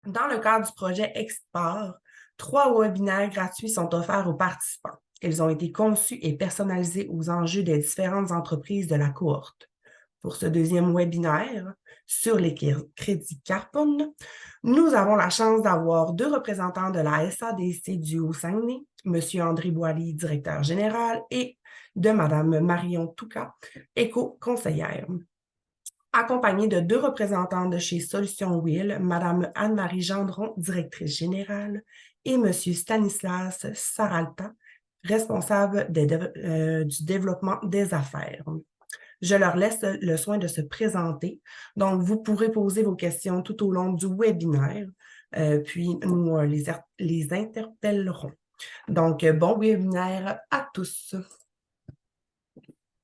Dans le cadre du projet Export, 3 webinaires gratuits sont offerts aux participants. Ils ont été conçus et personnalisés aux enjeux des différentes entreprises de la cohorte. Pour ce deuxième webinaire sur les crédits carbone, nous avons la chance d'avoir 2 représentants de la SADC du Haut-Saguenay, M. André Boily, directeur général, et de Mme Marion Touka, éco-conseillère, accompagnée de 2 représentants de chez Solutions Will, Mme Anne-Marie Gendron, directrice générale, et M. Stanislas Saralta, responsable du développement des affaires. Je leur laisse le soin de se présenter. Donc, vous pourrez poser vos questions tout au long du webinaire, puis nous les interpellerons. Donc, bon webinaire à tous.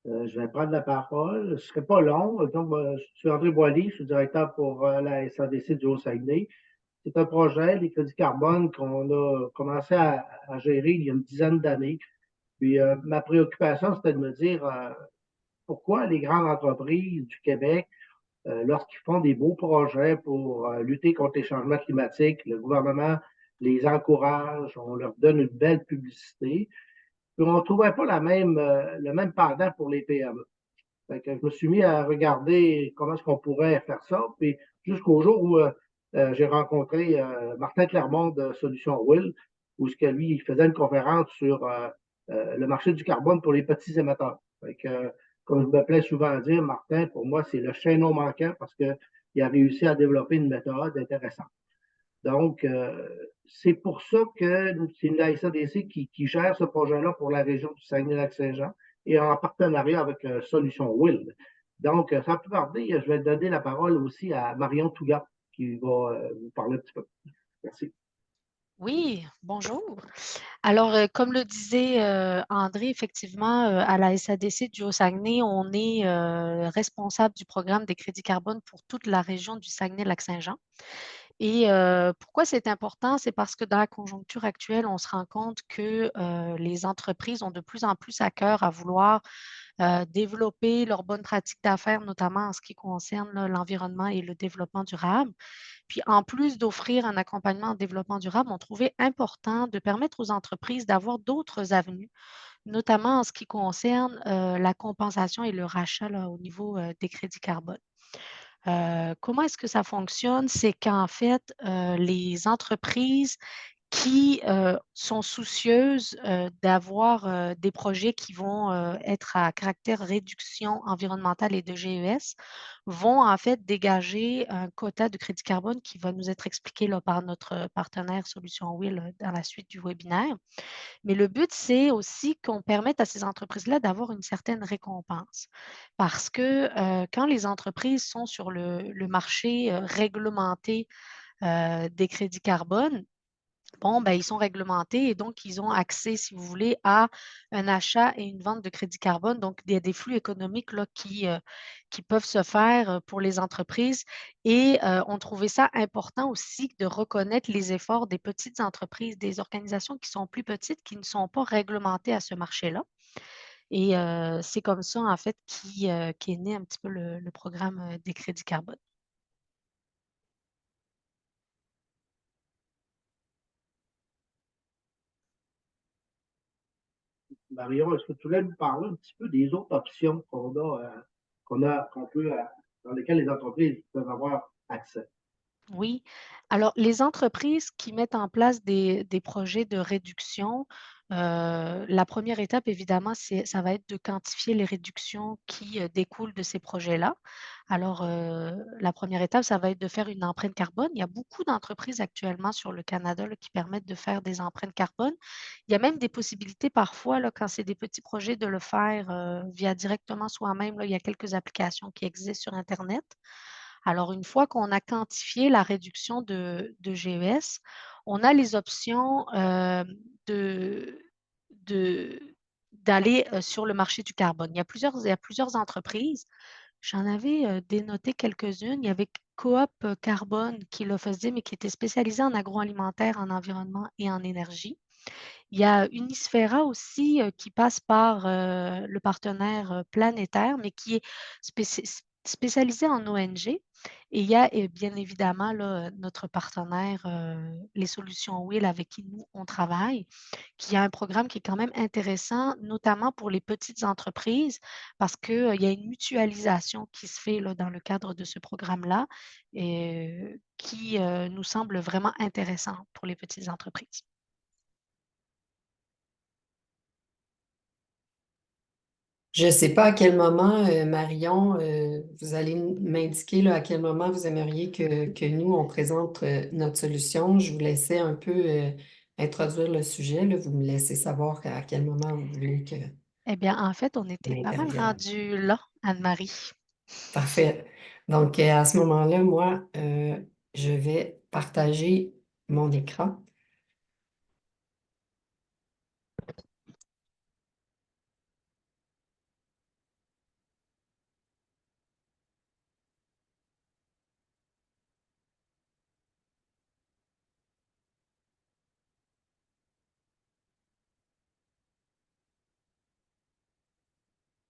Je vais prendre la parole. Ce ne serait pas long. Donc, je suis André Boily, je suis directeur pour la SADC du Haut-Saguenay. C'est un projet, les crédits carbone, qu'on a commencé à gérer il y a une dizaine d'années. Puis, ma préoccupation, c'était de me dire pourquoi les grandes entreprises du Québec, lorsqu'ils font des beaux projets pour lutter contre les changements climatiques, le gouvernement les encourage, on leur donne une belle publicité. Puis on ne trouvait pas le même pendant pour les PME. Fait que je me suis mis à regarder comment est-ce qu'on pourrait faire ça. Puis jusqu'au jour où j'ai rencontré Martin Clermont de Solutions Will, où ce que lui, il faisait une conférence sur le marché du carbone pour les petits émetteurs. Fait que, comme je me plais souvent à dire, Martin, pour moi, c'est le chaînon manquant parce qu'il a réussi à développer une méthode intéressante. Donc, c'est pour ça que c'est la SADC qui gère ce projet-là pour la région du Saguenay-Lac-Saint-Jean et en partenariat avec Solutions Will. Donc, sans plus tarder, je vais donner la parole aussi à Marion Touga qui va vous parler un petit peu. Merci. Oui, bonjour. Alors, comme le disait André, effectivement, à la SADC du Haut-Saguenay, on est responsable du programme des crédits carbone pour toute la région du Saguenay-Lac-Saint-Jean. Et pourquoi c'est important? C'est parce que dans la conjoncture actuelle, on se rend compte que les entreprises ont de plus en plus à cœur à vouloir développer leurs bonnes pratiques d'affaires, notamment en ce qui concerne l'environnement et le développement durable. Puis en plus d'offrir un accompagnement en développement durable, on trouvait important de permettre aux entreprises d'avoir d'autres avenues, notamment en ce qui concerne la compensation et le rachat là, au niveau des crédits carbone. Comment est-ce que ça fonctionne? C'est qu'en fait, les entreprises qui sont soucieuses d'avoir des projets qui vont être à caractère réduction environnementale et de GES vont en fait dégager un quota de crédit carbone qui va nous être expliqué là, par notre partenaire Solution Will dans la suite du webinaire. Mais le but, c'est aussi qu'on permette à ces entreprises-là d'avoir une certaine récompense. Parce que quand les entreprises sont sur le marché réglementé des crédits carbone, bon, ben, ils sont réglementés et donc ils ont accès, si vous voulez, à un achat et une vente de crédit carbone. Donc, il y a des flux économiques là, qui peuvent se faire pour les entreprises. Et on trouvait ça important aussi de reconnaître les efforts des petites entreprises, des organisations qui sont plus petites, qui ne sont pas réglementées à ce marché-là. Et c'est comme ça, en fait, qui est né un petit peu le programme des crédits carbone. Marion, est-ce que tu voulais nous parler un petit peu des autres options qu'on peut, dans lesquelles les entreprises peuvent avoir accès? Oui. Alors, les entreprises qui mettent en place des projets de réduction, la première étape, évidemment, ça va être de quantifier les réductions qui découlent de ces projets-là. Alors, la première étape, ça va être de faire une empreinte carbone. Il y a beaucoup d'entreprises actuellement sur le Canada là, qui permettent de faire des empreintes carbone. Il y a même des possibilités parfois, là, quand c'est des petits projets, de le faire via directement soi-même. Là, il y a quelques applications qui existent sur Internet. Alors, une fois qu'on a quantifié la réduction de GES, on a les options de, de- d'aller sur le marché du carbone. Il y a plusieurs entreprises. J'en avais dénoté quelques-unes. Il y avait Coop Carbone qui le faisait, mais qui était spécialisé en agroalimentaire, en environnement et en énergie. Il y a Unisphera aussi qui passe par le partenaire planétaire, mais qui est spécialisé en ONG. Et il y a bien évidemment là, notre partenaire, les Solutions Will avec qui nous, on travaille, qui a un programme qui est quand même intéressant, notamment pour les petites entreprises, parce que, il y a une mutualisation qui se fait là, dans le cadre de ce programme-là, qui, nous semble vraiment intéressant pour les petites entreprises. Je ne sais pas à quel moment, Marion, vous allez m'indiquer là, à quel moment vous aimeriez que nous, on présente notre solution. Je vous laissais un peu introduire le sujet, là. Vous me laissez savoir à quel moment vous voulez que Eh bien, en fait, on était pas mal intervienne. rendus là, Anne-Marie. Parfait. Donc, à ce moment-là, moi, je vais partager mon écran.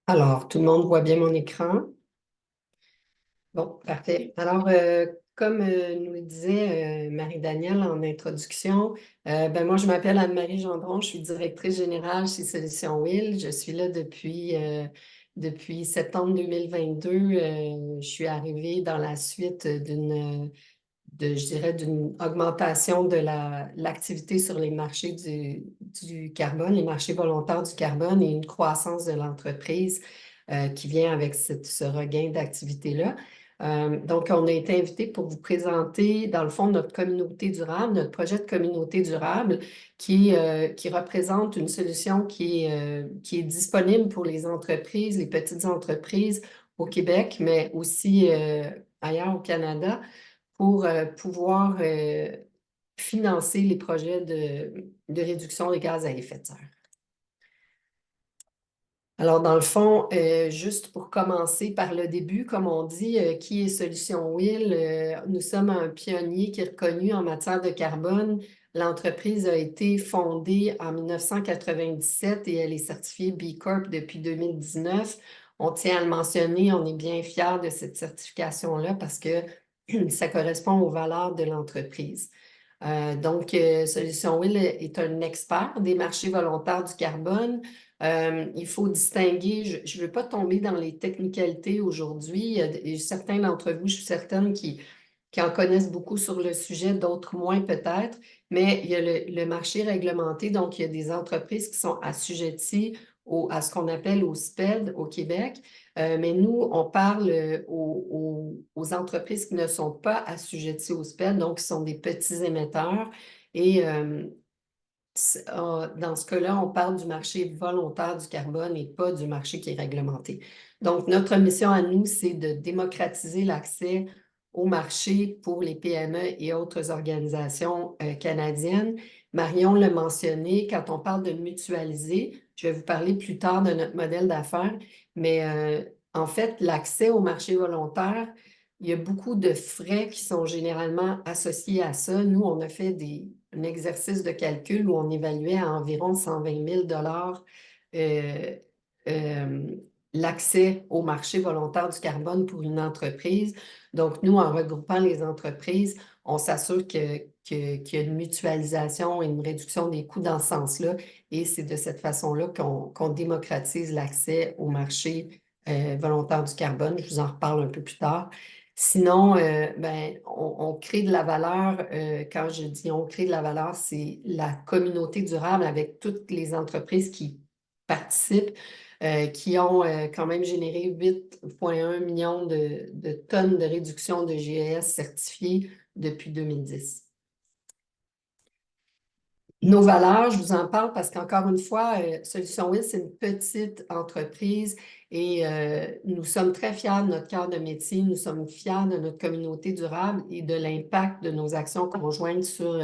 Alors, tout le monde voit bien mon écran? Bon, parfait. Alors, comme nous le disait Marie-Danielle en introduction, ben moi, je m'appelle Anne-Marie Gendron, je suis directrice générale chez Solutions Will. Je suis là depuis septembre 2022. Je suis arrivée dans la suite je dirais, d'une augmentation de l'activité sur les marchés du carbone, les marchés volontaires du carbone et une croissance de l'entreprise qui vient avec ce regain d'activité-là. Donc, on a été invité pour vous présenter, dans le fond, notre communauté durable, notre projet de communauté durable qui représente une solution qui est disponible pour les entreprises, les petites entreprises au Québec, mais aussi ailleurs au Canada, pour pouvoir financer les projets de réduction des gaz à effet de serre. Alors, dans le fond, juste pour commencer par le début, comme on dit, qui est Solutions Will? Nous sommes un pionnier qui est reconnu en matière de carbone. L'entreprise a été fondée en 1997 et elle est certifiée B Corp depuis 2019. On tient à le mentionner, on est bien fiers de cette certification-là parce que ça correspond aux valeurs de l'entreprise. Donc, Solutions Will est un expert des marchés volontaires du carbone. Il faut distinguer, je ne veux pas tomber dans les technicalités aujourd'hui. Il y a certains d'entre vous, je suis certaine, qui en connaissent beaucoup sur le sujet, d'autres moins peut-être, mais il y a le marché réglementé, donc il y a des entreprises qui sont assujetties à ce qu'on appelle au SPED au Québec, mais nous, on parle aux entreprises qui ne sont pas assujetties au SPED, donc qui sont des petits émetteurs. Et dans ce cas-là, on parle du marché volontaire du carbone et pas du marché qui est réglementé. Donc, notre mission à nous, c'est de démocratiser l'accès au marché pour les PME et autres organisations canadiennes. Marion l'a mentionné, quand on parle de mutualiser, je vais vous parler plus tard de notre modèle d'affaires, mais en fait, l'accès au marché volontaire, il y a beaucoup de frais qui sont généralement associés à ça. Nous, on a fait un exercice de calcul où on évaluait à environ 120 000 l'accès au marché volontaire du carbone pour une entreprise. Donc, nous, en regroupant les entreprises, on s'assure qu'il y a une mutualisation et une réduction des coûts dans ce sens-là. Et c'est de cette façon-là qu'on démocratise l'accès au marché volontaire du carbone. Je vous en reparle un peu plus tard. Sinon, on crée de la valeur. Quand je dis on crée de la valeur, c'est la communauté durable avec toutes les entreprises qui participent, qui ont quand même généré 8,1 millions de tonnes de réduction de GES certifiées depuis 2010. Nos valeurs, je vous en parle parce qu'encore une fois, Solutions Will, c'est une petite entreprise et nous sommes très fiers de notre cœur de métier, nous sommes fiers de notre communauté durable et de l'impact de nos actions conjointes sur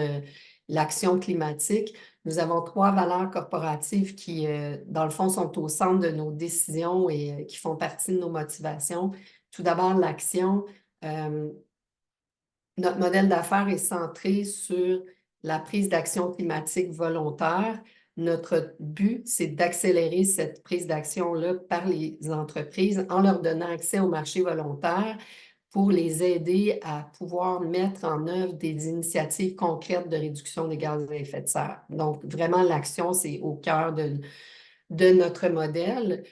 l'action climatique. Nous avons 3 valeurs corporatives qui, dans le fond, sont au centre de nos décisions et qui font partie de nos motivations. Tout d'abord, l'action. Notre modèle d'affaires est centré sur la prise d'action climatique volontaire. Notre but, c'est d'accélérer cette prise d'action-là par les entreprises en leur donnant accès au marché volontaire pour les aider à pouvoir mettre en œuvre des initiatives concrètes de réduction des gaz à effet de serre. Donc, vraiment, l'action, c'est au cœur de notre modèle,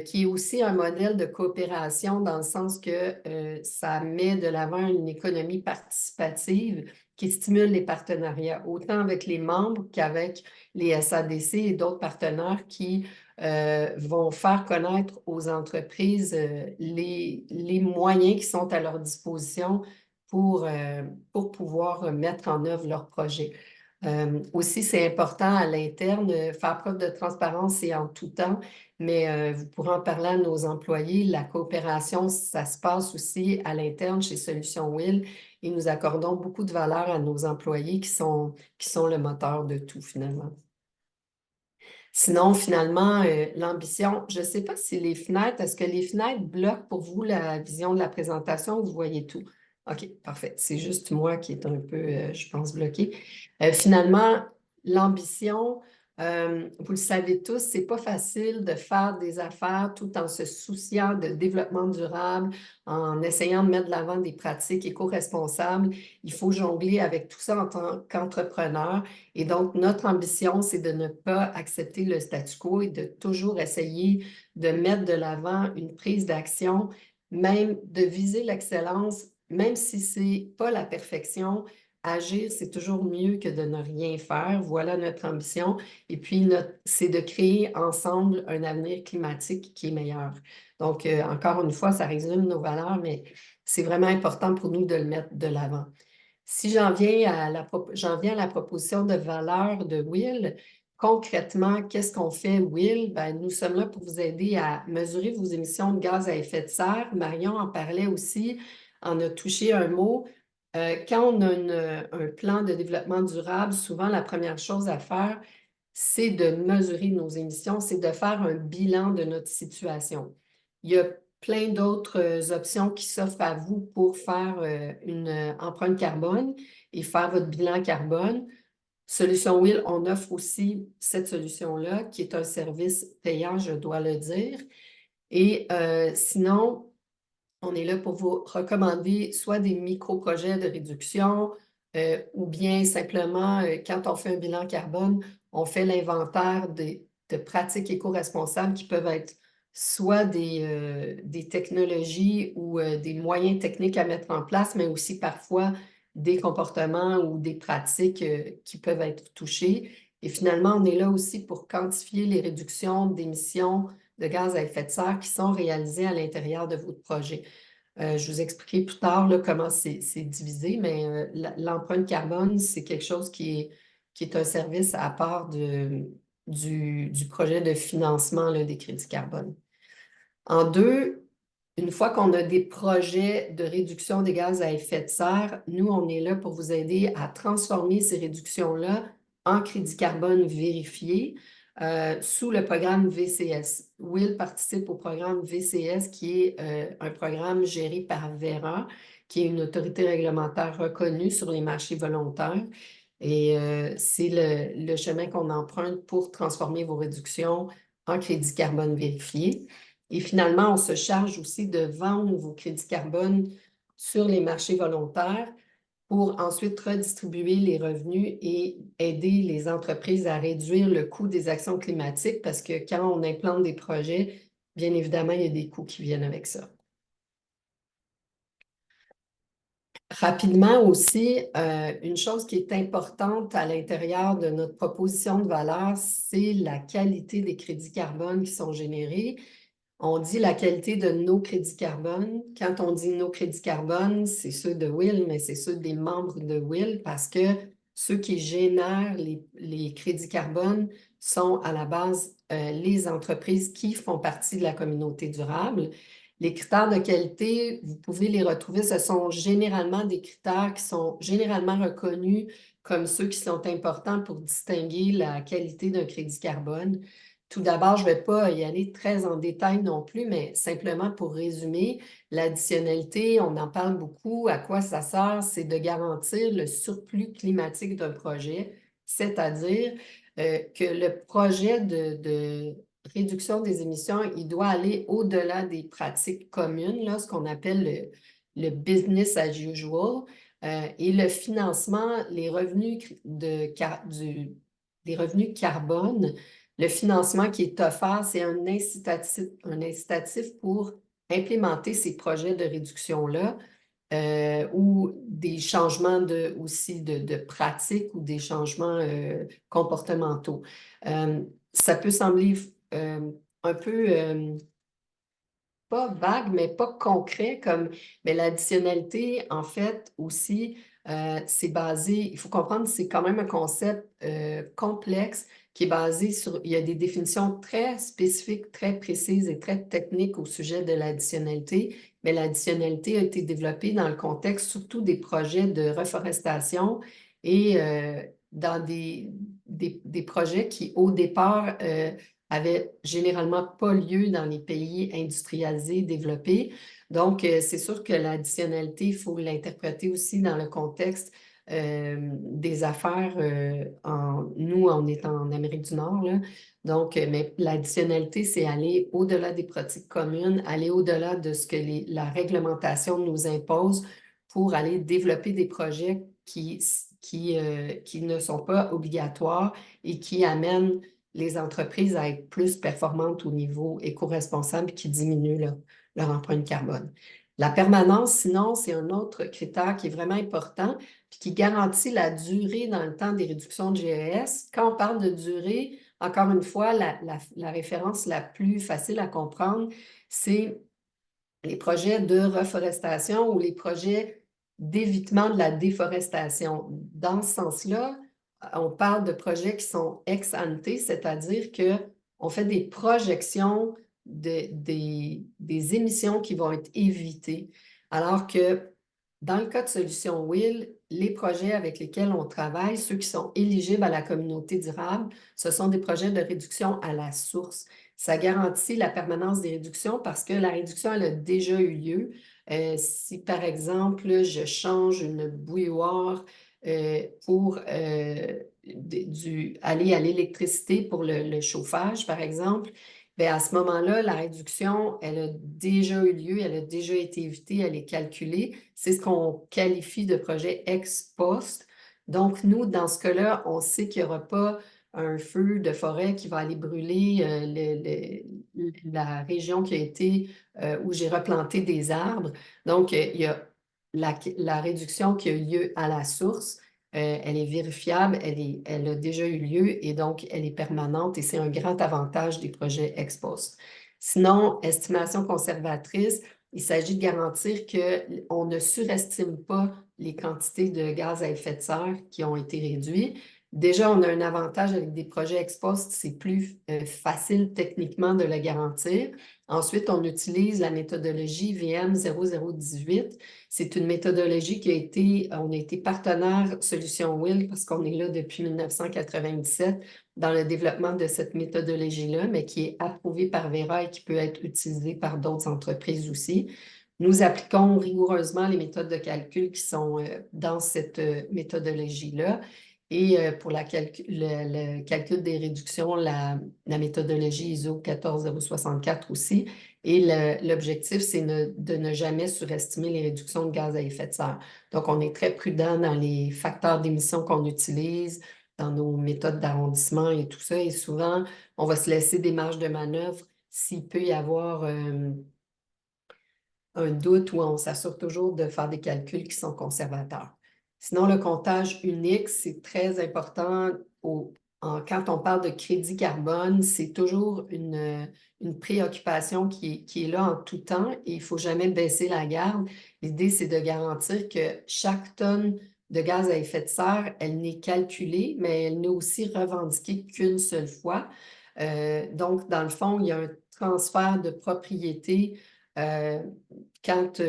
qui est aussi un modèle de coopération dans le sens que ça met de l'avant une économie participative qui stimule les partenariats, autant avec les membres qu'avec les SADC et d'autres partenaires qui vont faire connaître aux entreprises les moyens qui sont à leur disposition pour pouvoir mettre en œuvre leurs projets. Aussi, c'est important à l'interne, faire preuve de transparence et en tout temps, mais vous pourrez en parler à nos employés. La coopération, ça se passe aussi à l'interne chez Solutions Will et nous accordons beaucoup de valeur à nos employés qui sont le moteur de tout finalement. Sinon, finalement, l'ambition, je ne sais pas si les fenêtres, est-ce que les fenêtres bloquent pour vous la vision de la présentation ou vous voyez tout? OK, parfait. C'est juste moi qui est un peu, je pense, bloqué. Finalement, l'ambition, vous le savez tous, c'est pas facile de faire des affaires tout en se souciant de développement durable, en essayant de mettre de l'avant des pratiques éco-responsables. Il faut jongler avec tout ça en tant qu'entrepreneur. Et donc, notre ambition, c'est de ne pas accepter le statu quo et de toujours essayer de mettre de l'avant une prise d'action, même de viser l'excellence, même si ce n'est pas la perfection. Agir, c'est toujours mieux que de ne rien faire. Voilà notre ambition. Et puis, c'est de créer ensemble un avenir climatique qui est meilleur. Donc, encore une fois, ça résume nos valeurs, mais c'est vraiment important pour nous de le mettre de l'avant. Si j'en viens à la proposition de valeur de Will, concrètement, qu'est-ce qu'on fait, Will? Ben, nous sommes là pour vous aider à mesurer vos émissions de gaz à effet de serre. Marion en parlait aussi, en a touché un mot. Quand on a un plan de développement durable, souvent la première chose à faire, c'est de mesurer nos émissions, c'est de faire un bilan de notre situation. Il y a plein d'autres options qui s'offrent à vous pour faire une empreinte carbone et faire votre bilan carbone. Solution Will, on offre aussi cette solution-là, qui est un service payant, je dois le dire. Et sinon, on est là pour vous recommander soit des micro-projets de réduction ou bien simplement, quand on fait un bilan carbone, on fait l'inventaire de pratiques éco-responsables qui peuvent être soit des technologies ou des moyens techniques à mettre en place, mais aussi parfois des comportements ou des pratiques qui peuvent être touchés. Et finalement, on est là aussi pour quantifier les réductions d'émissions de gaz à effet de serre qui sont réalisées à l'intérieur de votre projet. Je vous expliquerai plus tard là, comment c'est divisé, mais l'empreinte carbone, c'est quelque chose qui est un service à part du projet de financement là, des crédits carbone. En deux, une fois qu'on a des projets de réduction des gaz à effet de serre, nous, on est là pour vous aider à transformer ces réductions-là en crédits carbone vérifiés sous le programme VCS. Will participe au programme VCS, qui est un programme géré par Verra, qui est une autorité réglementaire reconnue sur les marchés volontaires. Et c'est le chemin qu'on emprunte pour transformer vos réductions en crédits carbone vérifiés. Et finalement, on se charge aussi de vendre vos crédits carbone sur les marchés volontaires pour ensuite redistribuer les revenus et aider les entreprises à réduire le coût des actions climatiques parce que quand on implante des projets, bien évidemment, il y a des coûts qui viennent avec ça. Rapidement aussi, une chose qui est importante à l'intérieur de notre proposition de valeur, c'est la qualité des crédits carbone qui sont générés. On dit la qualité de nos crédits carbone. Quand on dit nos crédits carbone, c'est ceux de Will, mais c'est ceux des membres de Will parce que ceux qui génèrent les crédits carbone sont à la base les entreprises qui font partie de la communauté durable. Les critères de qualité, vous pouvez les retrouver. Ce sont généralement des critères qui sont généralement reconnus comme ceux qui sont importants pour distinguer la qualité d'un crédit carbone. Tout d'abord, je ne vais pas y aller très en détail non plus, mais simplement pour résumer, l'additionnalité, on en parle beaucoup. À quoi ça sert? C'est de garantir le surplus climatique d'un projet, c'est-à-dire que le projet de réduction des émissions, il doit aller au-delà des pratiques communes, là, ce qu'on appelle le business as usual. Et le financement, les revenus des revenus carbone, le financement qui est offert, c'est un incitatif pour implémenter ces projets de réduction-là ou des changements aussi de pratiques ou des changements comportementaux. Ça peut sembler un peu pas vague, mais pas concret, mais l'additionnalité, en fait, aussi, c'est basé, il faut comprendre que c'est quand même un concept complexe qui est basé sur, il y a des définitions très spécifiques, très précises et très techniques au sujet de l'additionnalité, mais l'additionnalité a été développée dans le contexte surtout des projets de reforestation et dans des projets qui, au départ, avait généralement pas lieu dans les pays industrialisés, développés. Donc, c'est sûr que l'additionnalité, il faut l'interpréter aussi dans le contexte des affaires, nous, on est en Amérique du Nord, là. Donc, mais l'additionnalité, c'est aller au-delà des pratiques communes, aller au-delà de ce que la réglementation nous impose pour aller développer des projets qui ne sont pas obligatoires et qui amènent les entreprises à être plus performantes au niveau éco-responsable et qui diminuent leur empreinte carbone. La permanence, sinon, c'est un autre critère qui est vraiment important puis qui garantit la durée dans le temps des réductions de GES. Quand on parle de durée, encore une fois, la référence la plus facile à comprendre, c'est les projets de reforestation ou les projets d'évitement de la déforestation. Dans ce sens-là, on parle de projets qui sont ex ante, c'est-à-dire qu'on fait des projections des émissions qui vont être évitées. Alors que dans le cas de Solutions WIL, les projets avec lesquels on travaille, ceux qui sont éligibles à la communauté durable, ce sont des projets de réduction à la source. Ça garantit la permanence des réductions parce que la réduction, elle a déjà eu lieu. Si, par exemple, je change une bouilloire pour aller à l'électricité pour le chauffage, par exemple, bien, à ce moment-là, la réduction, elle a déjà eu lieu, elle a déjà été évitée, elle est calculée. C'est ce qu'on qualifie de projet ex post. Donc, nous, dans ce cas-là, on sait qu'il n'y aura pas un feu de forêt qui va aller brûler la région qui a été où j'ai replanté des arbres. Donc, il y a la réduction qui a eu lieu à la source. Elle est vérifiable, elle a déjà eu lieu et donc elle est permanente et c'est un grand avantage des projets ex post. Sinon, estimation conservatrice, il s'agit de garantir qu'on ne surestime pas les quantités de gaz à effet de serre qui ont été réduites. Déjà, on a un avantage avec des projets ex post, c'est plus facile techniquement de le garantir. Ensuite, on utilise la méthodologie VM 0018. C'est une méthodologie on a été partenaire Solutions WIL parce qu'on est là depuis 1997 dans le développement de cette méthodologie-là, mais qui est approuvée par Verra et qui peut être utilisée par d'autres entreprises aussi. Nous appliquons rigoureusement les méthodes de calcul qui sont dans cette méthodologie-là. Et pour le calcul des réductions, la méthodologie ISO 14064 aussi. Et l'objectif, c'est de ne jamais surestimer les réductions de gaz à effet de serre. Donc, on est très prudent dans les facteurs d'émission qu'on utilise, dans nos méthodes d'arrondissement et tout ça. Et souvent, on va se laisser des marges de manœuvre s'il peut y avoir un doute où on s'assure toujours de faire des calculs qui sont conservateurs. Sinon, le comptage unique, c'est très important. Quand on parle de crédit carbone, c'est toujours une préoccupation qui est là en tout temps et il ne faut jamais baisser la garde. L'idée, c'est de garantir que chaque tonne de gaz à effet de serre, elle n'est calculée, mais elle n'est aussi revendiquée qu'une seule fois. Donc, dans le fond, il y a un transfert de propriété quand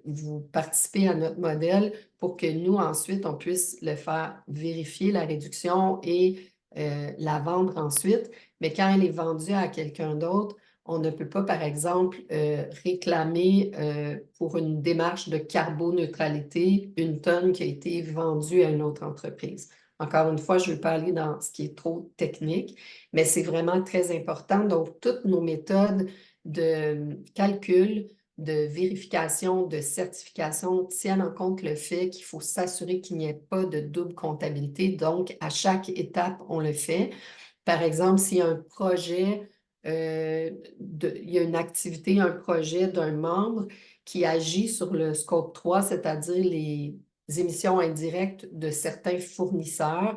vous participez à notre modèle pour que nous, ensuite, on puisse le faire vérifier, la réduction et la vendre ensuite. Mais quand elle est vendue à quelqu'un d'autre, on ne peut pas, par exemple, réclamer pour une démarche de carboneutralité une tonne qui a été vendue à une autre entreprise. Encore une fois, je ne veux pas aller dans ce qui est trop technique, mais c'est vraiment très important. Donc, toutes nos méthodes de calcul de vérification, de certification tiennent en compte le fait qu'il faut s'assurer qu'il n'y ait pas de double comptabilité. Donc, à chaque étape, on le fait. Par exemple, s'il y a un projet, il y a une activité, un projet d'un membre qui agit sur le scope 3, c'est-à-dire les émissions indirectes de certains fournisseurs,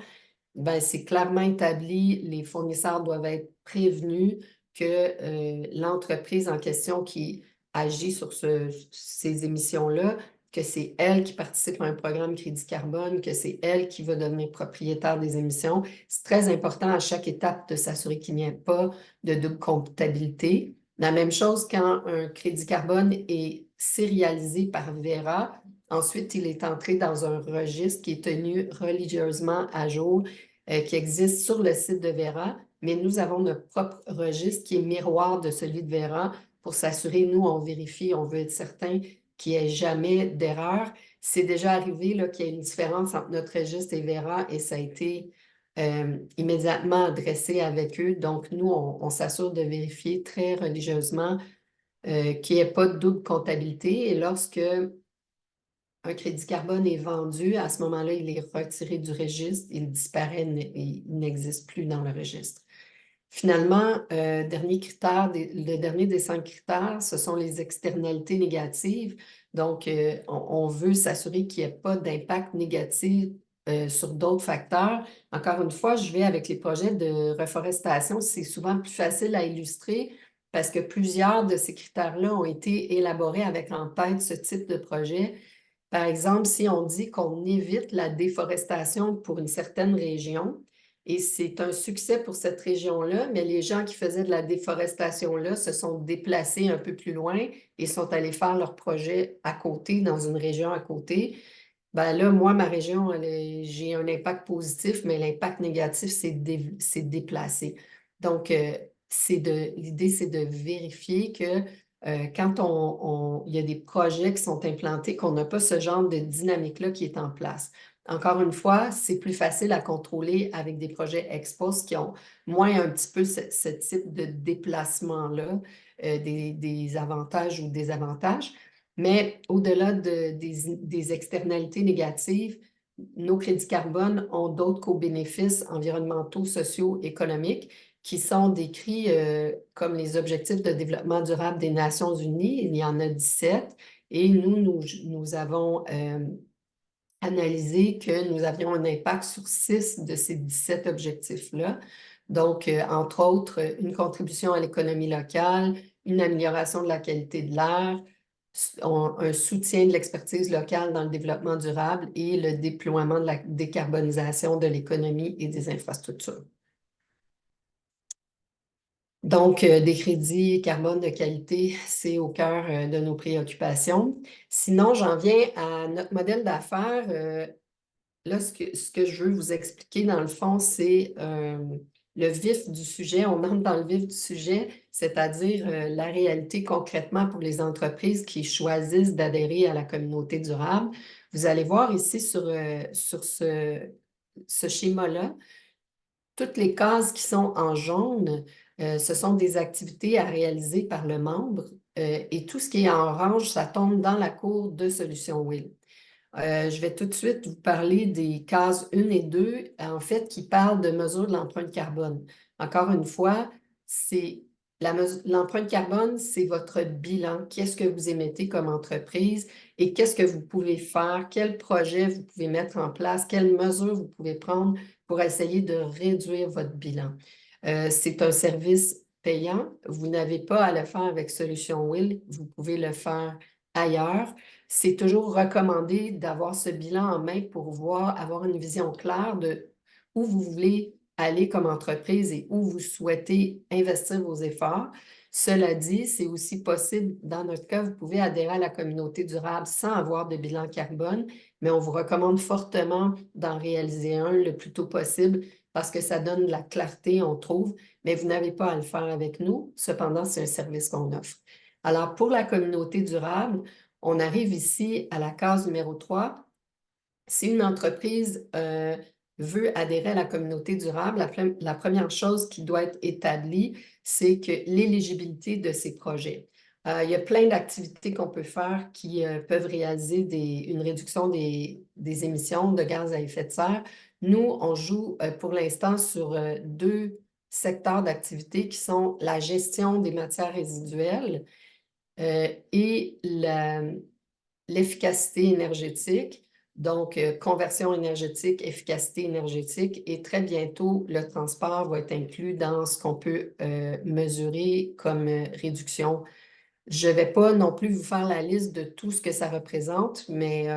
ben, c'est clairement établi, les fournisseurs doivent être prévenus que l'entreprise en question qui agit sur ces émissions-là, que c'est elle qui participe à un programme crédit carbone, que c'est elle qui va devenir propriétaire des émissions. C'est très important à chaque étape de s'assurer qu'il n'y ait pas de double comptabilité. La même chose quand un crédit carbone est sérialisé par Verra. Ensuite, il est entré dans un registre qui est tenu religieusement à jour, qui existe sur le site de Verra, mais nous avons notre propre registre qui est miroir de celui de Verra pour s'assurer, nous, on vérifie, on veut être certain qu'il n'y ait jamais d'erreur. C'est déjà arrivé qu'il y ait une différence entre notre registre et Verra et ça a été immédiatement adressé avec eux. Donc, nous, on s'assure de vérifier très religieusement qu'il n'y ait pas de double comptabilité. Et lorsque un crédit carbone est vendu, à ce moment-là, il est retiré du registre, il disparaît, il n'existe plus dans le registre. Finalement, le dernier des 5 critères, ce sont les externalités négatives. Donc, on veut s'assurer qu'il n'y ait pas d'impact négatif sur d'autres facteurs. Encore une fois, je vais avec les projets de reforestation, c'est souvent plus facile à illustrer parce que plusieurs de ces critères-là ont été élaborés avec en tête ce type de projet. Par exemple, si on dit qu'on évite la déforestation pour une certaine région, et c'est un succès pour cette région-là, mais les gens qui faisaient de la déforestation-là se sont déplacés un peu plus loin et sont allés faire leur projet à côté, dans une région à côté. Ben là, moi, ma région, j'ai un impact positif, mais l'impact négatif, c'est déplacé. Donc, l'idée, c'est de vérifier que quand il y a des projets qui sont implantés, qu'on n'a pas ce genre de dynamique-là qui est en place. Encore une fois, c'est plus facile à contrôler avec des projets ex-post qui ont moins un petit peu ce type de déplacement-là, des avantages ou désavantages. Mais au-delà des externalités négatives, nos crédits carbone ont d'autres co-bénéfices environnementaux, sociaux, économiques qui sont décrits comme les objectifs de développement durable des Nations unies. Il y en a 17 et nous avons analysé que nous avions un impact sur 6 de ces 17 objectifs-là. Donc, entre autres, une contribution à l'économie locale, une amélioration de la qualité de l'air, un soutien de l'expertise locale dans le développement durable et le déploiement de la décarbonisation de l'économie et des infrastructures. Donc, des crédits carbone de qualité, c'est au cœur de nos préoccupations. Sinon, j'en viens à notre modèle d'affaires. Là, ce que je veux vous expliquer, dans le fond, c'est le vif du sujet. On entre dans le vif du sujet, c'est-à-dire la réalité concrètement pour les entreprises qui choisissent d'adhérer à la communauté durable. Vous allez voir ici sur ce schéma-là, toutes les cases qui sont en jaune, ce sont des activités à réaliser par le membre et tout ce qui est en orange, ça tombe dans la cour de Solutions WIL. Je vais tout de suite vous parler des cases 1 et 2, en fait, qui parlent de mesure de l'empreinte carbone. Encore une fois, l'empreinte carbone, c'est votre bilan. Qu'est-ce que vous émettez comme entreprise et qu'est-ce que vous pouvez faire, quel projet vous pouvez mettre en place, quelles mesures vous pouvez prendre pour essayer de réduire votre bilan. C'est un service payant. Vous n'avez pas à le faire avec Solutions WIL. Vous pouvez le faire ailleurs. C'est toujours recommandé d'avoir ce bilan en main pour avoir une vision claire de où vous voulez aller comme entreprise et où vous souhaitez investir vos efforts. Cela dit, c'est aussi possible, dans notre cas, vous pouvez adhérer à la communauté durable sans avoir de bilan carbone, mais on vous recommande fortement d'en réaliser un le plus tôt possible parce que ça donne de la clarté, on trouve, mais vous n'avez pas à le faire avec nous. Cependant, c'est un service qu'on offre. Alors, pour la communauté durable, on arrive ici à la case numéro 3. Si une entreprise veut adhérer à la communauté durable, la première chose qui doit être établie, c'est que l'éligibilité de ces projets. Il y a plein d'activités qu'on peut faire qui peuvent réaliser une réduction des émissions de gaz à effet de serre. Nous, on joue pour l'instant sur deux secteurs d'activité qui sont la gestion des matières résiduelles et l'efficacité énergétique. Donc, conversion énergétique, efficacité énergétique, et très bientôt, le transport va être inclus dans ce qu'on peut mesurer comme réduction. Je ne vais pas non plus vous faire la liste de tout ce que ça représente, mais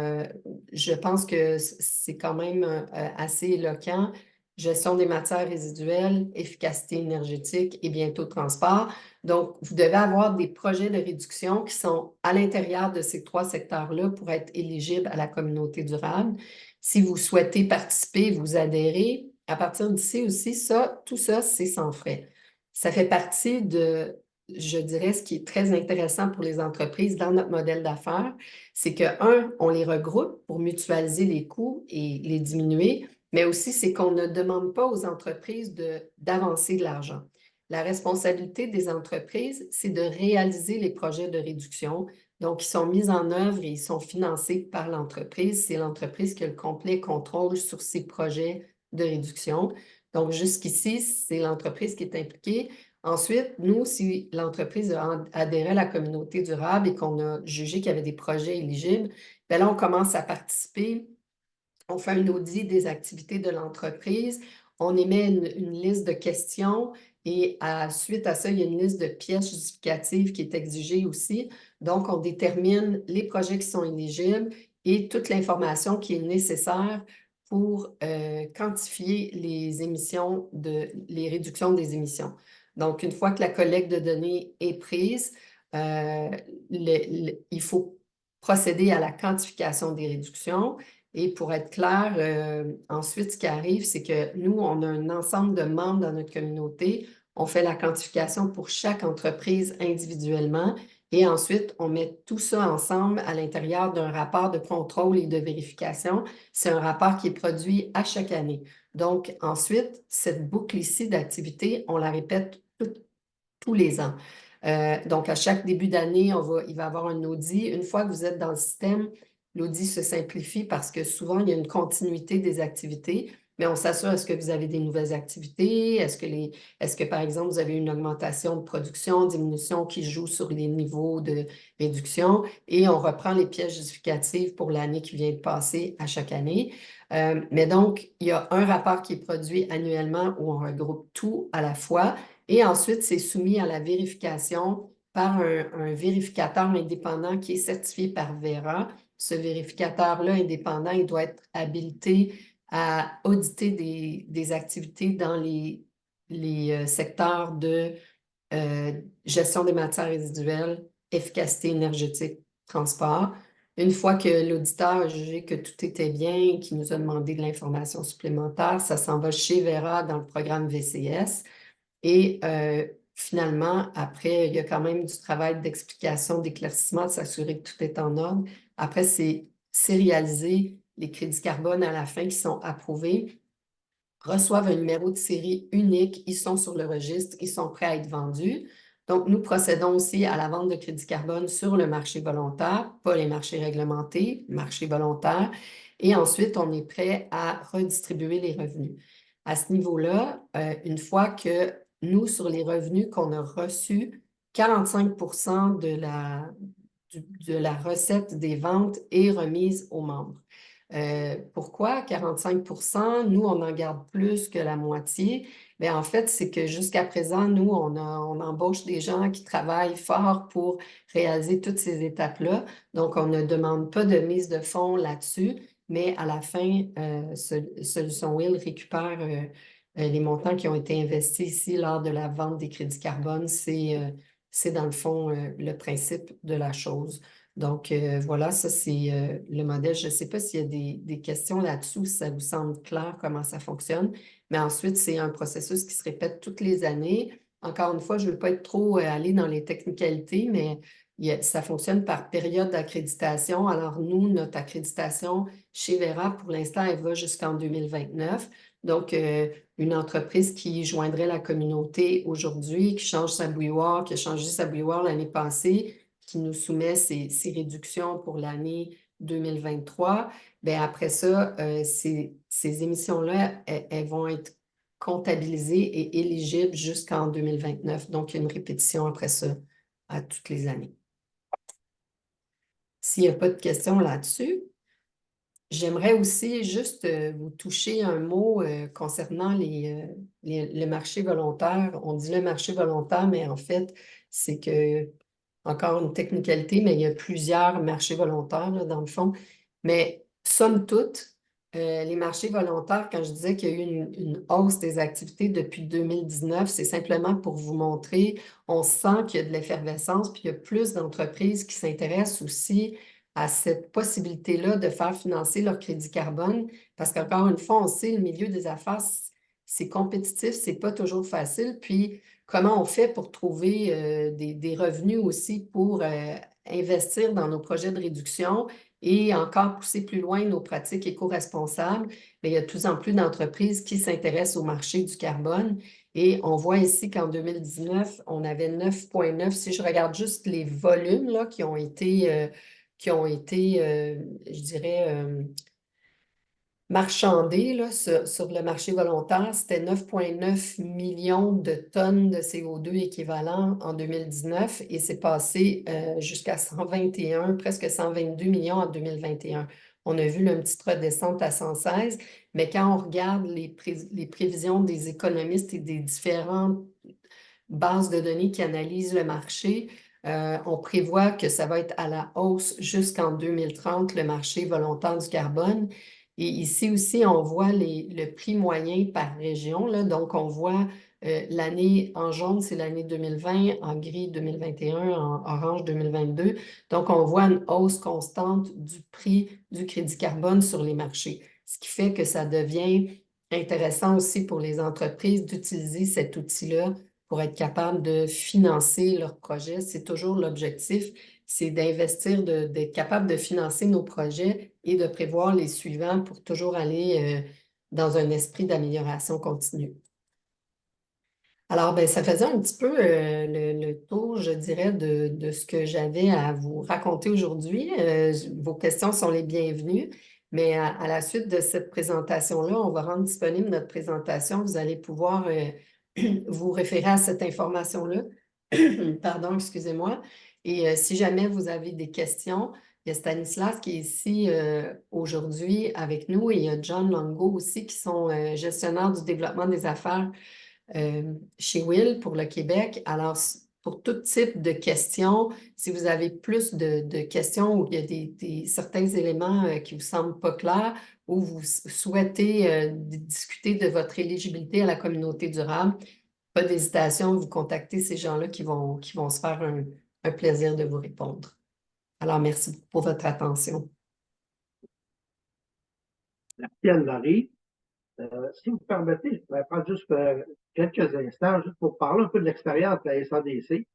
je pense que c'est quand même assez éloquent. Gestion des matières résiduelles, efficacité énergétique et bientôt transport. Donc, vous devez avoir des projets de réduction qui sont à l'intérieur de ces trois secteurs-là pour être éligibles à la communauté durable. Si vous souhaitez participer, vous adhérer, à partir d'ici aussi, tout ça, c'est sans frais. Ça fait partie de, je dirais, ce qui est très intéressant pour les entreprises dans notre modèle d'affaires, c'est que, on les regroupe pour mutualiser les coûts et les diminuer, mais aussi c'est qu'on ne demande pas aux entreprises d'avancer de l'argent. La responsabilité des entreprises, c'est de réaliser les projets de réduction. Donc, ils sont mis en œuvre et ils sont financés par l'entreprise. C'est l'entreprise qui a le complet contrôle sur ces projets de réduction. Donc, jusqu'ici, c'est l'entreprise qui est impliquée. Ensuite, nous, si l'entreprise a adhéré à la communauté durable et qu'on a jugé qu'il y avait des projets éligibles, bien là, on commence à participer. On fait un audit des activités de l'entreprise. On émet une liste de questions et suite à ça, il y a une liste de pièces justificatives qui est exigée aussi. Donc, on détermine les projets qui sont éligibles et toute l'information qui est nécessaire pour quantifier les émissions, les réductions des émissions. Donc, une fois que la collecte de données est prise, il faut procéder à la quantification des réductions. Et pour être clair, ensuite, ce qui arrive, c'est que nous, on a un ensemble de membres dans notre communauté. On fait la quantification pour chaque entreprise individuellement. Et ensuite, on met tout ça ensemble à l'intérieur d'un rapport de contrôle et de vérification. C'est un rapport qui est produit à chaque année. Donc, ensuite, cette boucle ici d'activité, on la répète tous les ans. Donc, à chaque début d'année, il va y avoir un audit. Une fois que vous êtes dans le système, l'audit se simplifie parce que souvent, il y a une continuité des activités, mais on s'assure, est-ce que vous avez des nouvelles activités? Est-ce que, par exemple, vous avez une augmentation de production, diminution qui joue sur les niveaux de réduction? Et on reprend les pièces justificatives pour l'année qui vient de passer à chaque année. Mais donc, il y a un rapport qui est produit annuellement où on regroupe tout à la fois. Et ensuite, c'est soumis à la vérification par un vérificateur indépendant qui est certifié par Verra. Ce vérificateur-là indépendant, il doit être habilité à auditer des activités dans les secteurs de gestion des matières résiduelles, efficacité énergétique, transport. Une fois que l'auditeur a jugé que tout était bien, qu'il nous a demandé de l'information supplémentaire, ça s'en va chez Verra dans le programme VCS. Et finalement, après, il y a quand même du travail d'explication, d'éclaircissement, de s'assurer que tout est en ordre. Après, c'est réaliser les crédits carbone à la fin qui sont approuvés, reçoivent un numéro de série unique, ils sont sur le registre, ils sont prêts à être vendus. Donc, nous procédons aussi à la vente de crédits carbone sur le marché volontaire, pas les marchés réglementés, marché volontaire. Et ensuite, on est prêt à redistribuer les revenus. À ce niveau-là, une fois que nous, sur les revenus qu'on a reçus, 45% de la recette des ventes est remise aux membres. Pourquoi 45%? Nous, on en garde plus que la moitié. Mais en fait, c'est que jusqu'à présent, nous, on embauche des gens qui travaillent fort pour réaliser toutes ces étapes-là. Donc, on ne demande pas de mise de fonds là-dessus, mais à la fin, Solution Will récupère les montants qui ont été investis ici lors de la vente des crédits carbone. C'est dans le fond le principe de la chose. Donc, voilà, ça, c'est le modèle. Je ne sais pas s'il y a des questions là-dessus, si ça vous semble clair comment ça fonctionne. Mais ensuite, c'est un processus qui se répète toutes les années. Encore une fois, je ne veux pas être trop aller dans les technicalités, mais ça fonctionne par période d'accréditation. Alors, nous, notre accréditation chez Vera, pour l'instant, elle va jusqu'en 2029. Donc, une entreprise qui joindrait la communauté aujourd'hui, qui change sa bouilloire, qui a changé sa bouilloire l'année passée, qui nous soumet ses réductions pour l'année 2023, bien après ça, ces émissions-là, elles vont être comptabilisées et éligibles jusqu'en 2029. Donc, il y a une répétition après ça à toutes les années. S'il n'y a pas de questions là-dessus, j'aimerais aussi juste vous toucher un mot concernant le marché volontaire. On dit le marché volontaire, mais en fait, c'est que, encore une technicalité, mais il y a plusieurs marchés volontaires là, dans le fond. Mais somme toute, les marchés volontaires, quand je disais qu'il y a eu une hausse des activités depuis 2019, c'est simplement pour vous montrer, on sent qu'il y a de l'effervescence, puis il y a plus d'entreprises qui s'intéressent aussi à cette possibilité-là de faire financer leur crédit carbone, parce qu'encore une fois, on sait, le milieu des affaires, c'est compétitif, c'est pas toujours facile. Puis, comment on fait pour trouver des revenus aussi pour investir dans nos projets de réduction et encore pousser plus loin nos pratiques éco-responsables? Mais il y a de plus en plus d'entreprises qui s'intéressent au marché du carbone. Et on voit ici qu'en 2019, on avait 9,9. Si je regarde juste les volumes là, qui ont été, je dirais, marchandés là, sur le marché volontaire, c'était 9,9 millions de tonnes de CO2 équivalent en 2019 et c'est passé jusqu'à 121, presque 122 millions en 2021. On a vu une petite redescente à 116, mais quand on regarde les prévisions des économistes et des différentes bases de données qui analysent le marché, on prévoit que ça va être à la hausse jusqu'en 2030, le marché volontaire du carbone. Et ici aussi, on voit le prix moyen par région. Là. Donc, on voit l'année en jaune, c'est l'année 2020, en gris 2021, en orange 2022. Donc, on voit une hausse constante du prix du crédit carbone sur les marchés, ce qui fait que ça devient intéressant aussi pour les entreprises d'utiliser cet outil-là pour être capable de financer leurs projets. C'est toujours l'objectif, c'est d'investir, d'être capable de financer nos projets et de prévoir les suivants pour toujours aller dans un esprit d'amélioration continue. Alors, ben, ça faisait un petit peu le tour, je dirais, de ce que j'avais à vous raconter aujourd'hui. Vos questions sont les bienvenues, mais à la suite de cette présentation-là, on va rendre disponible notre présentation. Vous allez pouvoir vous référer à cette information-là. Pardon, excusez-moi. Et si jamais vous avez des questions, il y a Stanislas qui est ici aujourd'hui avec nous et il y a John Longo aussi qui sont gestionnaires du développement des affaires chez Will pour le Québec. Alors, pour tout type de questions, si vous avez plus de questions ou il y a certains éléments qui vous semblent pas clairs ou vous souhaitez discuter de votre éligibilité à la communauté durable, pas d'hésitation, vous contactez ces gens-là qui vont se faire un plaisir de vous répondre. Alors, merci beaucoup pour votre attention. Merci Anne-Marie. Si vous permettez, je pourrais prendre juste quelques instants juste pour parler un peu de l'expérience de la SADC.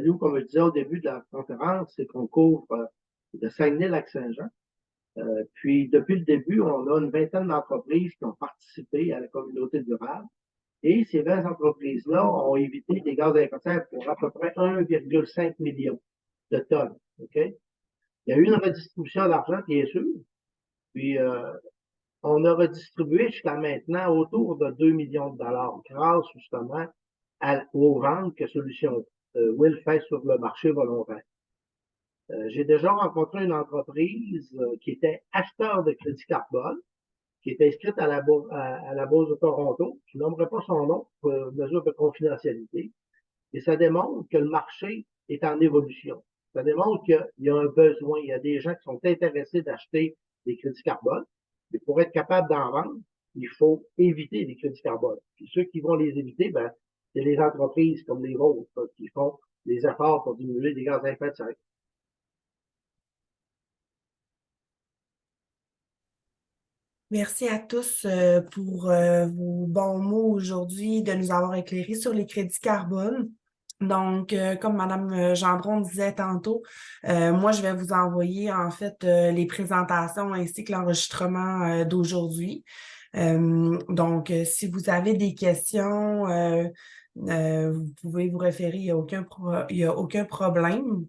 Nous, comme je disais au début de la conférence, c'est qu'on couvre de Saguenay-Lac-Saint-Jean. Puis, depuis le début, on a une vingtaine d'entreprises qui ont participé à la communauté durable. Et ces 20 entreprises-là ont évité des gaz à effet de serre pour à peu près 1,5 million de tonnes. Okay? Il y a eu une redistribution d'argent, bien sûr. Puis, on a redistribué jusqu'à maintenant autour de 2 millions de dollars grâce justement aux ventes que Solutions Will fait sur le marché volontaire. J'ai déjà rencontré une entreprise qui était acheteur de crédit carbone, qui est inscrite à la Bourse de Toronto. Je nommerai pas son nom pour mesure de confidentialité. Et ça démontre que le marché est en évolution. Ça démontre qu'il y a un besoin. Il y a des gens qui sont intéressés d'acheter des crédits carbone. Mais pour être capable d'en vendre, il faut éviter les crédits carbone. Puis ceux qui vont les éviter, ben, c'est les entreprises comme les vôtres qui font des efforts pour diminuer les gaz à effet de serre. Merci à tous pour vos bons mots aujourd'hui, de nous avoir éclairés sur les crédits carbone. Donc, comme Mme Gendron disait tantôt, moi, je vais vous envoyer en fait les présentations ainsi que l'enregistrement d'aujourd'hui. Donc, si vous avez des questions, vous pouvez vous référer, il y a aucun problème.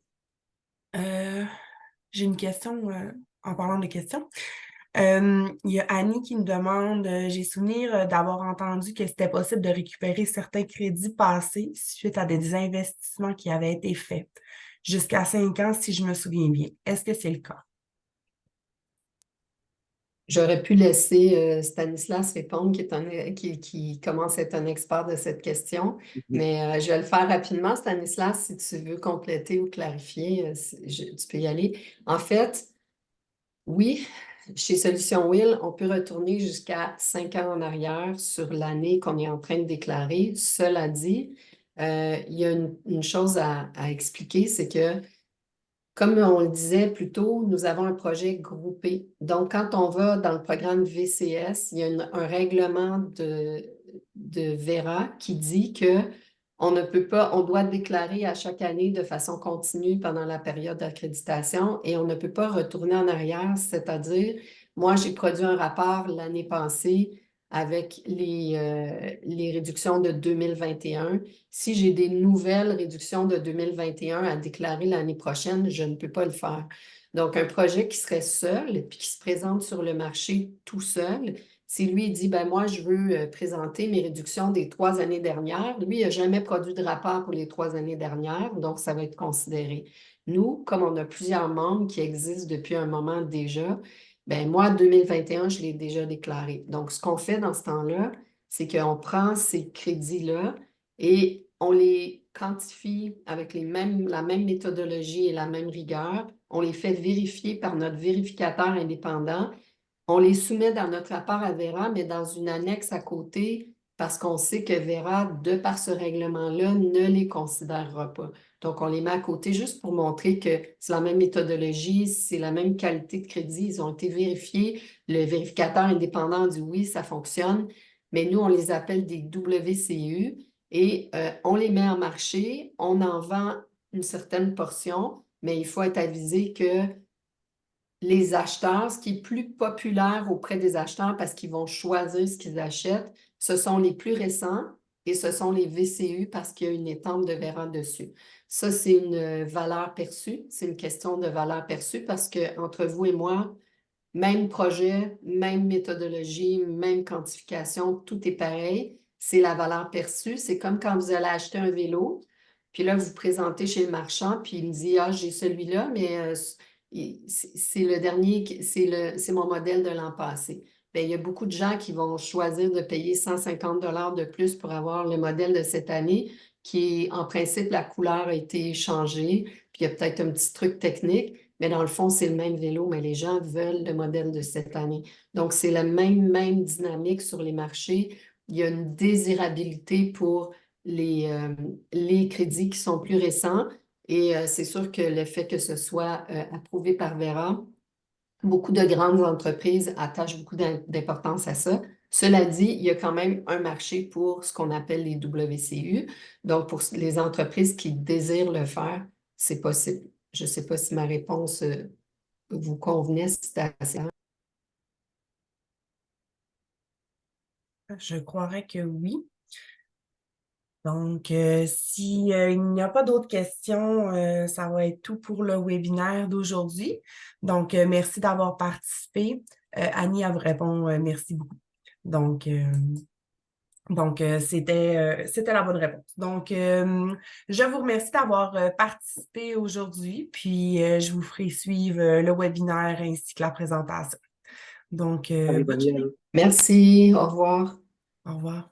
J'ai une question en parlant de questions. Il y a Annie qui nous demande, j'ai souvenir d'avoir entendu que c'était possible de récupérer certains crédits passés suite à des investissements qui avaient été faits. Jusqu'à 5 ans, si je me souviens bien. Est-ce que c'est le cas? J'aurais pu laisser Stanislas répondre, qui commence à être un expert de cette question, mais je vais le faire rapidement. Stanislas, si tu veux compléter ou clarifier, tu peux y aller. En fait, oui, chez Solution Will, on peut retourner jusqu'à 5 ans en arrière sur l'année qu'on est en train de déclarer. Cela dit, il y a une chose à expliquer, c'est que comme on le disait plus tôt, nous avons un projet groupé. Donc, quand on va dans le programme VCS, il y a un règlement de Vera qui dit que on ne peut pas, on doit déclarer à chaque année de façon continue pendant la période d'accréditation et on ne peut pas retourner en arrière, c'est-à-dire, moi, j'ai produit un rapport l'année passée avec les réductions de 2021. Si j'ai des nouvelles réductions de 2021 à déclarer l'année prochaine, je ne peux pas le faire. Donc, un projet qui serait seul puis qui se présente sur le marché tout seul, si lui dit, ben moi, je veux présenter mes réductions des 3 années dernières, lui, il n'a jamais produit de rapport pour les 3 années dernières, donc ça va être considéré. Nous, comme on a plusieurs membres qui existent depuis un moment déjà, ben moi, 2021, je l'ai déjà déclaré. Donc, ce qu'on fait dans ce temps-là, c'est qu'on prend ces crédits-là et on les quantifie avec la même méthodologie et la même rigueur. On les fait vérifier par notre vérificateur indépendant. On les soumet dans notre rapport à Vera, mais dans une annexe à côté, parce qu'on sait que Vera, de par ce règlement-là, ne les considérera pas. Donc, on les met à côté juste pour montrer que c'est la même méthodologie, c'est la même qualité de crédit. Ils ont été vérifiés. Le vérificateur indépendant dit oui, ça fonctionne. Mais nous, on les appelle des WCU et on les met en marché. On en vend une certaine portion, mais il faut être avisé que les acheteurs, ce qui est plus populaire auprès des acheteurs parce qu'ils vont choisir ce qu'ils achètent, ce sont les plus récents et ce sont les VCU parce qu'il y a une étampe de Vera dessus. Ça, c'est une valeur perçue. C'est une question de valeur perçue parce que entre vous et moi, même projet, même méthodologie, même quantification, tout est pareil. C'est la valeur perçue. C'est comme quand vous allez acheter un vélo, puis là, vous vous présentez chez le marchand, puis il me dit, ah, j'ai celui-là, mais c'est le dernier, c'est mon modèle de l'an passé. Bien, il y a beaucoup de gens qui vont choisir de payer 150 de plus pour avoir le modèle de cette année, qui, en principe, la couleur a été changée, puis il y a peut-être un petit truc technique, mais dans le fond, c'est le même vélo, mais les gens veulent le modèle de cette année. Donc, c'est la même dynamique sur les marchés. Il y a une désirabilité pour les crédits qui sont plus récents. Et c'est sûr que le fait que ce soit approuvé par Vera, beaucoup de grandes entreprises attachent beaucoup d'importance à ça. Cela dit, il y a quand même un marché pour ce qu'on appelle les WCU. Donc, pour les entreprises qui désirent le faire, c'est possible. Je ne sais pas si ma réponse vous convenait, si c'était assez. Je croirais que oui. Donc, si, il n'y a pas d'autres questions, ça va être tout pour le webinaire d'aujourd'hui. Donc, merci d'avoir participé. Annie, elle vous répond merci beaucoup. Donc, c'était la bonne réponse. Donc, je vous remercie d'avoir participé aujourd'hui, puis je vous ferai suivre le webinaire ainsi que la présentation. Donc, Allez, bonne Daniel. journée. Merci, au revoir. Au revoir.